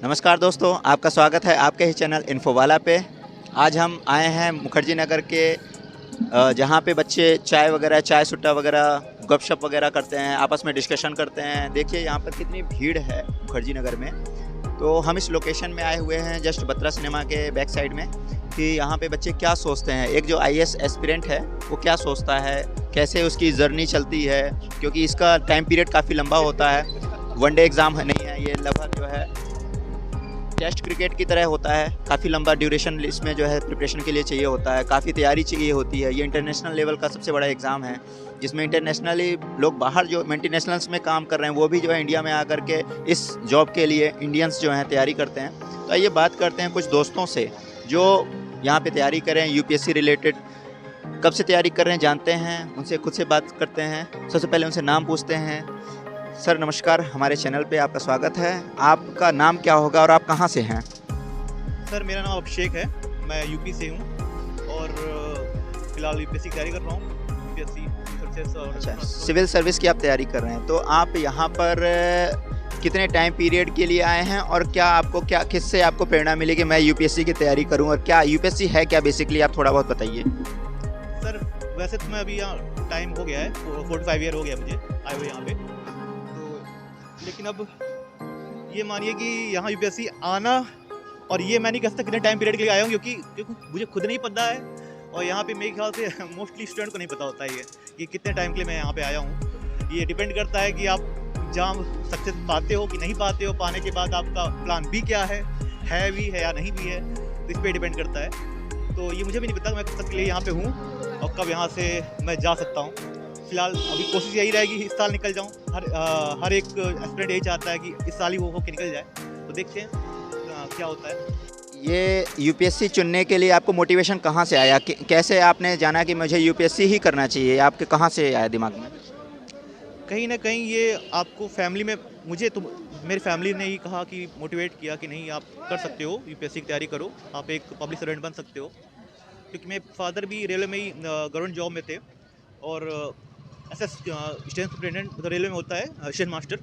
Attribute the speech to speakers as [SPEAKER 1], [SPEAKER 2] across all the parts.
[SPEAKER 1] नमस्कार दोस्तों, आपका स्वागत है आपके ही चैनल इन्फोवाला पे। आज हम आए हैं मुखर्जी नगर के जहाँ पे बच्चे चाय वगैरह, चाय सुट्टा वगैरह, गपशप वगैरह करते हैं, आपस में डिस्कशन करते हैं। देखिए यहाँ पर कितनी भीड़ है मुखर्जी नगर में। तो हम इस लोकेशन में आए हुए हैं जस्ट बत्रा सिनेमा के बैक साइड में कि यहाँ पे बच्चे क्या सोचते हैं। एक जो आईएएस एस्पिरेंट है वो क्या सोचता है, कैसे उसकी जर्नी चलती है, क्योंकि इसका टाइम पीरियड काफ़ी लंबा होता है। वनडे एग्ज़ाम नहीं है, ये लगभग जो है टेस्ट क्रिकेट की तरह होता है। काफ़ी लंबा ड्यूरेशन इसमें जो है प्रिपरेशन के लिए चाहिए होता है, काफ़ी तैयारी चाहिए होती है। ये इंटरनेशनल लेवल का सबसे बड़ा एग्ज़ाम है जिसमें इंटरनेशनली लोग बाहर जो मल्टीनेशनल्स में काम कर रहे हैं वो भी जो है इंडिया में आकर के इस जॉब के लिए इंडियंस जो हैं तैयारी करते हैं। तो आइए बात करते हैं कुछ दोस्तों से जो यहाँ पे तैयारी करें यूपीएससी रिलेटेड। कब से तैयारी कर रहे हैं जानते हैं, उनसे खुद से बात करते हैं। सबसे पहले उनसे नाम पूछते हैं। सर नमस्कार, हमारे चैनल पे आपका स्वागत है। आपका नाम क्या होगा और आप कहाँ से हैं?
[SPEAKER 2] सर मेरा नाम अभिषेक है, मैं यूपी से हूँ और फिलहाल यूपीएससी की तैयारी कर रहा हूँ। यूपीएससी सक्सेस और
[SPEAKER 1] अच्छा, सिविल सर्विस की आप तैयारी कर रहे हैं। तो आप यहाँ पर कितने टाइम पीरियड के लिए आए हैं और क्या आपको किससे आपको प्रेरणा मिली कि मैं यूपीएससी की तैयारी करूँ, और क्या यूपीएससी है क्या बेसिकली, आप थोड़ा बहुत बताइए।
[SPEAKER 2] सर वैसे तो मैं अभी यहाँ टाइम हो गया है, 45 ईयर हो गया मुझे आए हुए यहाँ पे। तो लेकिन अब ये मानिए कि यहाँ यूपीएससी आना, और ये मैं नहीं कह सकता कितने टाइम पीरियड के लिए आया हूँ, क्योंकि मुझे खुद नहीं पता है और यहाँ पे मेरे ख्याल से मोस्टली स्टूडेंट को नहीं पता होता है ये कि कितने टाइम के लिए मैं यहाँ पे आया हूँ। ये डिपेंड करता है कि आप जहाँ सक्सेस पाते हो कि नहीं पाते हो, पाने के बाद आपका प्लान बी क्या है भी है या नहीं भी है, तो इस पर डिपेंड करता है। तो ये मुझे भी नहीं पता मैं कब तक के लिए यहाँ पे हूँ और कब यहाँ से मैं जा सकता हूँ। फिलहाल अभी कोशिश यही रहेगी इस साल निकल जाऊँ। हर एक एस्पिरेंट यही चाहता है कि इस साल ही वो होके निकल जाए। तो देखते हैं क्या होता है।
[SPEAKER 1] ये यूपीएससी चुनने के लिए आपको मोटिवेशन कहाँ से आया, कैसे आपने जाना कि मुझे यूपीएससी ही करना चाहिए, आपके कहाँ से आया दिमाग में?
[SPEAKER 2] कहीं ना कहीं ये आपको फैमिली में, मुझे तो मेरी फैमिली ने ही कहा कि मोटिवेट किया कि नहीं आप कर सकते हो, यूपीएससी की तैयारी करो, आप एक पब्लिक सर्वेंट बन सकते हो। क्योंकि मेरे फादर भी रेलवे में ही गवर्नमेंट जॉब में थे और एस स्टेशन सुपरिटेंडेंट रेलवे में होता है, स्टेशन मास्टर,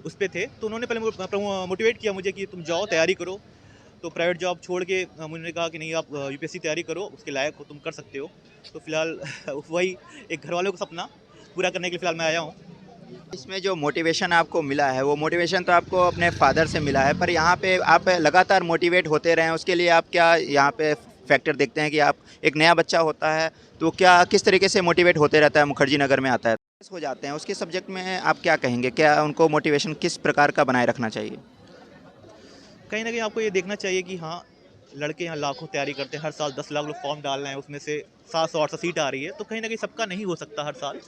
[SPEAKER 2] उस पर थे। तो उन्होंने पहले मोटिवेट किया मुझे कि तुम जाओ तैयारी करो। तो प्राइवेट जॉब छोड़ के उन्होंने कहा कि नहीं आप यूपीएससी तैयारी करो, उसके लायक हो, तुम कर सकते हो। तो फिलहाल वही एक घर वालों का सपना पूरा करने के लिए फिलहाल मैं आया हूँ।
[SPEAKER 1] इसमें जो मोटिवेशन आपको मिला है वो मोटिवेशन तो आपको अपने फादर से मिला है, पर यहाँ पे आप लगातार मोटिवेट होते रहें उसके लिए आप क्या यहाँ पे फैक्टर देखते हैं कि आप एक नया बच्चा होता है तो क्या किस तरीके से मोटिवेट होते रहता है, मुखर्जी नगर में आता है हो जाते हैं, उसके सब्जेक्ट में आप क्या कहेंगे, क्या उनको मोटिवेशन किस प्रकार का बनाए रखना चाहिए?
[SPEAKER 2] कहीं ना कहीं आपको ये देखना चाहिए कि हाँ, लड़के यहाँ लाखों तैयारी करते हैं, हर साल 10 लाख लोग फॉर्म डाल रहे हैं, उसमें से 700-800 सीट आ रही है। तो कहीं ना कहीं सबका नहीं हो सकता हर साल।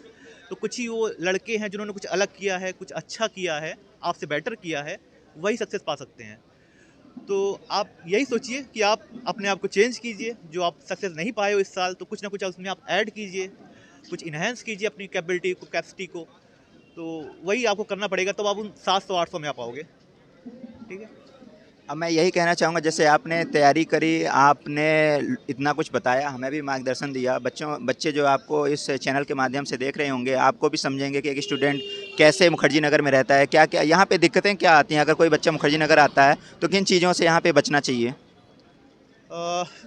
[SPEAKER 2] तो कुछ ही वो लड़के हैं जिन्होंने कुछ अलग किया है, कुछ अच्छा किया है, आपसे बेटर किया है, वही सक्सेस पा सकते हैं। तो आप यही सोचिए कि आप अपने आप को चेंज कीजिए। जो आप सक्सेस नहीं पाए हो इस साल, तो कुछ ना कुछ उसमें आप ऐड कीजिए, कुछ इन्हेंस कीजिए अपनी कैपेबिलिटी को, कैपेसिटी को। तो वही आपको करना पड़ेगा, तब आप उन 700-800 में आ पाओगे। ठीक है।
[SPEAKER 1] अब मैं यही कहना चाहूँगा, जैसे आपने तैयारी करी, आपने इतना कुछ बताया, हमें भी मार्गदर्शन दिया, बच्चे जो आपको इस चैनल के माध्यम से देख रहे होंगे आपको भी समझेंगे कि एक स्टूडेंट कैसे मुखर्जी नगर में रहता है, क्या क्या यहाँ पे दिक्कतें क्या आती हैं। अगर कोई बच्चा मुखर्जी नगर आता है तो किन चीज़ों से यहाँ पे बचना चाहिए?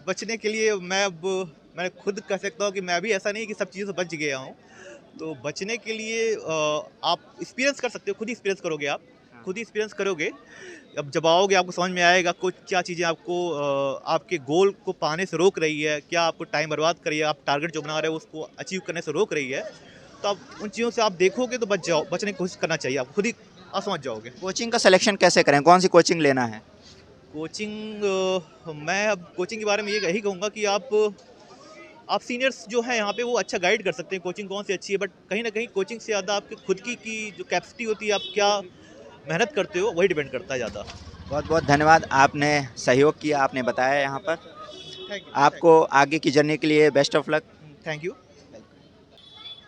[SPEAKER 2] बचने के लिए मैं खुद कह सकता हूँ कि मैं भी ऐसा नहीं कि सब चीज़ों से बच गया हूँ। तो बचने के लिए आप एक्सपीरियंस कर सकते हो, खुद ही एक्सपीरियंस करोगे आप, खुद ही एक्सपीरियंस करोगे। अब जब आओगे आपको समझ में आएगा कुछ क्या चीज़ें आपको आपके गोल को पाने से रोक रही है, क्या आपको टाइम बर्बाद कर रही है, आप टारगेट जो बना रहे हो उसको अचीव करने से रोक रही है। तो आप उन चीज़ों से आप देखोगे तो बचने की कोशिश करना चाहिए, आप खुद ही आप समझ जाओगे।
[SPEAKER 1] कोचिंग का सिलेक्शन कैसे करें, कौन सी कोचिंग लेना है?
[SPEAKER 2] कोचिंग मैं अब कोचिंग के बारे में ये यही कहूँगा कि आप सीनियर्स जो हैं यहाँ पे वो अच्छा गाइड कर सकते हैं कोचिंग कौन सी अच्छी है। बट कहीं ना कहीं कोचिंग से ज़्यादा आपकी खुद की जो कैपेसिटी होती है, आप क्या मेहनत करते हो, वही डिपेंड करता है ज़्यादा।
[SPEAKER 1] बहुत बहुत धन्यवाद, आपने सहयोग किया, आपने बताया यहाँ पर।
[SPEAKER 2] Thank you.
[SPEAKER 1] आपको आगे की जर्नी के लिए best of luck.
[SPEAKER 2] Thank you.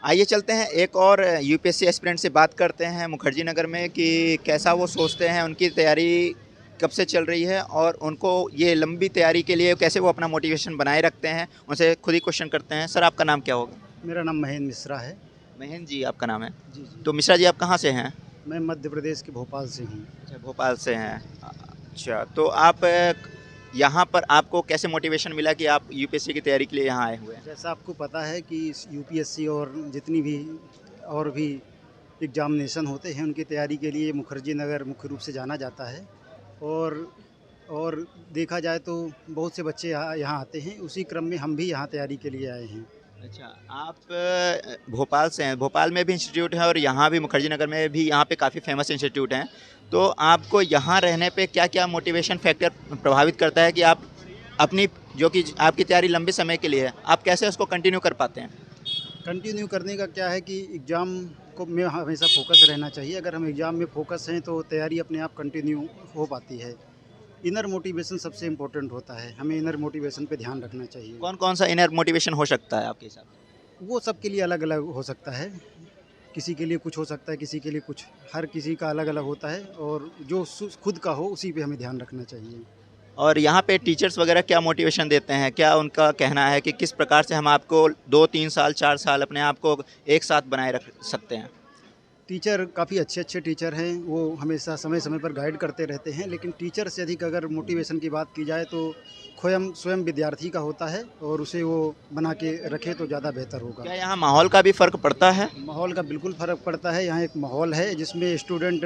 [SPEAKER 1] आइए चलते हैं एक और यूपीएससी एस्पिरेंट से बात करते हैं मुखर्जी नगर में कि कैसा वो सोचते हैं, उनकी तैयारी कब से चल रही है और उनको ये लंबी तैयारी के लिए कैसे वो अपना मोटिवेशन बनाए रखते हैं। उनसे खुद ही क्वेश्चन करते हैं। सर आपका नाम क्या होगा?
[SPEAKER 3] मेरा नाम महेंद्र मिश्रा है।
[SPEAKER 1] महेंद्र जी आपका नाम है?
[SPEAKER 3] जी जी।
[SPEAKER 1] तो मिश्रा जी आप कहाँ से हैं?
[SPEAKER 3] मैं मध्य प्रदेश के भोपाल से हूँ।
[SPEAKER 1] अच्छा, भोपाल से हैं। अच्छा, तो आप यहाँ पर आपको कैसे मोटिवेशन मिला कि आप यूपीएससी की तैयारी के लिए यहाँ आए हुए हैं?
[SPEAKER 3] जैसा आपको पता है कि यूपीएससी और जितनी भी और भी एग्जामिनेशन होते हैं उनकी तैयारी के लिए मुखर्जी नगर मुख्य रूप से जाना जाता है। और और देखा जाए तो बहुत से बच्चे यहाँ आते हैं, उसी क्रम में हम भी यहाँ तैयारी के लिए आए हैं।
[SPEAKER 1] अच्छा, आप भोपाल से हैं, भोपाल में भी इंस्टीट्यूट है और यहाँ भी मुखर्जी नगर में भी यहाँ पे काफ़ी फेमस इंस्टीट्यूट हैं। तो आपको यहाँ रहने पे क्या-क्या मोटिवेशन फैक्टर प्रभावित करता है कि आप अपनी जो कि आपकी तैयारी लंबे समय के लिए है, आप कैसे उसको कंटिन्यू कर पाते हैं?
[SPEAKER 3] कंटिन्यू करने का क्या है कि एग्ज़ाम को में हमेशा फोकस रहना चाहिए। अगर हम एग्ज़ाम में फोकस हैं तो तैयारी अपने आप कंटिन्यू हो पाती है। इनर मोटिवेशन सबसे इम्पोर्टेंट होता है, हमें इनर मोटिवेशन पे ध्यान रखना चाहिए।
[SPEAKER 1] कौन-कौन सा इनर मोटिवेशन हो सकता है आपके हिसाब से?
[SPEAKER 3] वो सबके लिए अलग-अलग हो सकता है। किसी के लिए कुछ हो सकता है, किसी के लिए कुछ। हर किसी का अलग-अलग होता है और जो खुद का हो उसी पे हमें ध्यान रखना चाहिए।
[SPEAKER 1] और यहाँ पे टीचर्स वगैरह क्या मोटिवेशन देते हैं? क्या उनका कहना है कि किस प्रकार से हम आपको 2-3 साल, 4 साल अपने आप को एक साथ बनाए रख सकते हैं?
[SPEAKER 3] टीचर काफ़ी अच्छे टीचर हैं, वो हमेशा समय-समय पर गाइड करते रहते हैं। लेकिन टीचर से अधिक अगर मोटिवेशन की बात की जाए तो स्वयं विद्यार्थी का होता है और उसे वो बना के रखे तो ज़्यादा बेहतर होगा।
[SPEAKER 1] क्या यहाँ माहौल का भी फ़र्क पड़ता है?
[SPEAKER 3] माहौल का बिल्कुल फ़र्क पड़ता है। यहाँ एक माहौल है जिसमें स्टूडेंट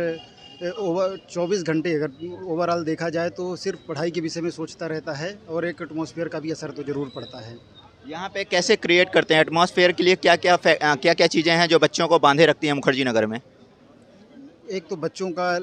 [SPEAKER 3] ओवर 24 घंटे अगर ओवरऑल देखा जाए तो सिर्फ पढ़ाई के विषय में सोचता रहता है और एक एटमॉस्फेयर का भी असर तो ज़रूर पड़ता है।
[SPEAKER 1] यहाँ पे कैसे क्रिएट करते हैं एटमॉस्फेयर के लिए क्या-क्या चीज़ें हैं जो बच्चों को बांधे रखती हैं मुखर्जी नगर में?
[SPEAKER 3] एक तो बच्चों का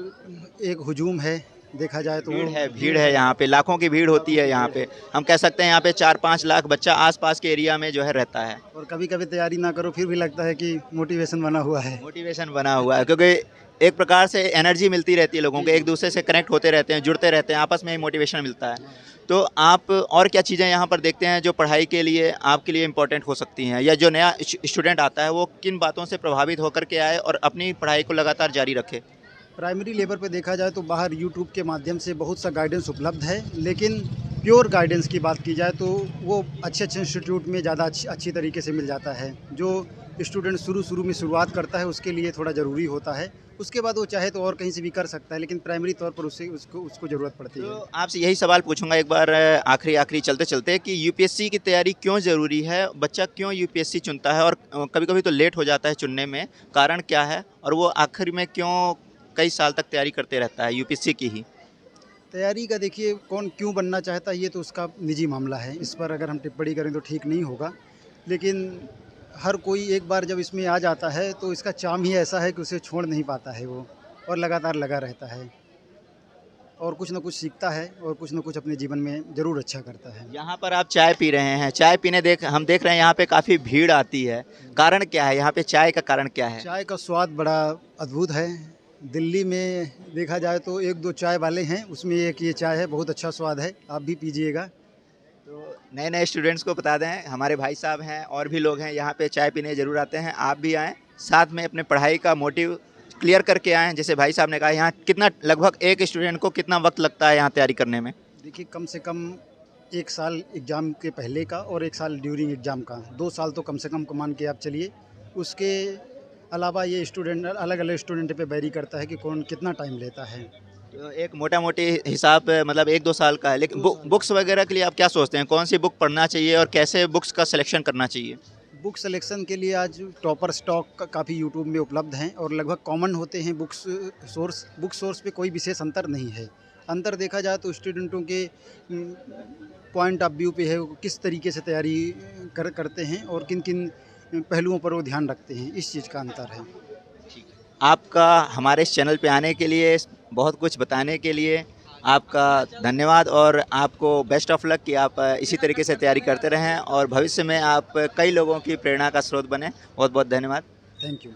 [SPEAKER 3] एक हुजूम है, देखा जाए तो
[SPEAKER 1] भीड़ है यहाँ पे, लाखों की भीड़ होती है यहाँ पे। हम कह सकते हैं यहाँ पे 4-5 लाख बच्चा आस-पास के एरिया में जो है रहता है।
[SPEAKER 3] और कभी-कभी तैयारी ना करो फिर भी लगता है कि मोटिवेशन बना हुआ है।
[SPEAKER 1] मोटिवेशन बना हुआ है क्योंकि एक प्रकार से एनर्जी मिलती रहती है लोगों को, एक दूसरे से कनेक्ट होते रहते हैं, जुड़ते रहते हैं, आपस में ही मोटिवेशन मिलता है। तो आप और क्या चीज़ें यहाँ पर देखते हैं जो पढ़ाई के लिए आपके लिए इम्पोर्टेंट हो सकती हैं, या जो नया स्टूडेंट आता है वो किन बातों से प्रभावित होकर के आए और अपनी पढ़ाई को लगातार जारी रखे?
[SPEAKER 3] प्राइमरी लेवल पे देखा जाए तो बाहर यूट्यूब के माध्यम से बहुत सा गाइडेंस उपलब्ध है, लेकिन प्योर गाइडेंस की बात की जाए तो वो अच्छे इंस्टीट्यूट में ज़्यादा अच्छी तरीके से मिल जाता है। जो स्टूडेंट शुरू में शुरुआत करता है उसके लिए थोड़ा ज़रूरी होता है, उसके बाद वो चाहे तो और कहीं से भी कर सकता है, लेकिन प्राइमरी तौर पर उसको ज़रूरत पड़ती है।
[SPEAKER 1] तो आपसे यही सवाल पूछूंगा एक बार आखिरी चलते कि यूपीएससी की तैयारी क्यों ज़रूरी है, बच्चा क्यों यूपीएससी चुनता है और कभी-कभी तो लेट हो जाता है चुनने में, कारण क्या है और वो आखिर में क्यों कई साल तक तैयारी करते रहता है यूपीएससी की ही?
[SPEAKER 3] तैयारी का देखिए कौन क्यों बनना चाहता है ये तो उसका निजी मामला है, इस पर अगर हम टिप्पणी करें तो ठीक नहीं होगा। लेकिन हर कोई एक बार जब इसमें आ जाता है तो इसका चार्म ही ऐसा है कि उसे छोड़ नहीं पाता है वो, और लगातार लगा रहता है और कुछ न कुछ सीखता है और कुछ न कुछ अपने जीवन में ज़रूर अच्छा करता है।
[SPEAKER 1] यहाँ पर आप चाय पी रहे हैं, चाय पीने हम देख रहे हैं यहाँ पे काफ़ी भीड़ आती है, कारण क्या है? यहाँ पे चाय का कारण क्या है?
[SPEAKER 3] चाय का स्वाद बड़ा अद्भुत है। दिल्ली में देखा जाए तो 1-2 चाय वाले हैं, उसमें एक ये चाय है, बहुत अच्छा स्वाद है, आप भी पीजिएगा।
[SPEAKER 1] तो नए स्टूडेंट्स को बता दें, हमारे भाई साहब हैं और भी लोग हैं यहाँ पे चाय पीने ज़रूर आते हैं, आप भी आएँ, साथ में अपने पढ़ाई का मोटिव क्लियर करके आएँ। जैसे भाई साहब ने कहा, यहाँ कितना लगभग एक स्टूडेंट को कितना वक्त लगता है यहाँ तैयारी करने में?
[SPEAKER 3] देखिए कम से कम 1 साल एग्ज़ाम के पहले का और 1 साल ड्यूरिंग एग्ज़ाम का, 2 साल तो कम से कम मान के आप चलिए। उसके अलावा ये स्टूडेंट अलग-अलग स्टूडेंट पे वेरी करता है कि कौन कितना टाइम लेता है।
[SPEAKER 1] तो एक मोटा-मोटी हिसाब मतलब 1-2 साल का है, लेकिन बुक्स वगैरह के लिए आप क्या सोचते हैं? कौन सी बुक पढ़ना चाहिए और कैसे बुक्स का सिलेक्शन करना चाहिए?
[SPEAKER 3] बुक सिलेक्शन के लिए आज टॉपर स्टॉक काफ़ी यूट्यूब में उपलब्ध हैं और लगभग कॉमन होते हैं बुक सोर्स पे कोई विशेष अंतर नहीं है। अंतर देखा जाए तो स्टूडेंटों के पॉइंट ऑफ व्यू पे है, वो किस तरीके से तैयारी करते हैं और किन पहलुओं पर वो ध्यान रखते हैं, इस चीज़ का अंतर है।
[SPEAKER 1] आपका हमारे इस चैनल पे आने के लिए, बहुत कुछ बताने के लिए आपका धन्यवाद और आपको बेस्ट ऑफ लक कि आप इसी तरीके से तैयारी करते रहें और भविष्य में आप कई लोगों की प्रेरणा का स्रोत बने। बहुत बहुत धन्यवाद।
[SPEAKER 3] Thank you.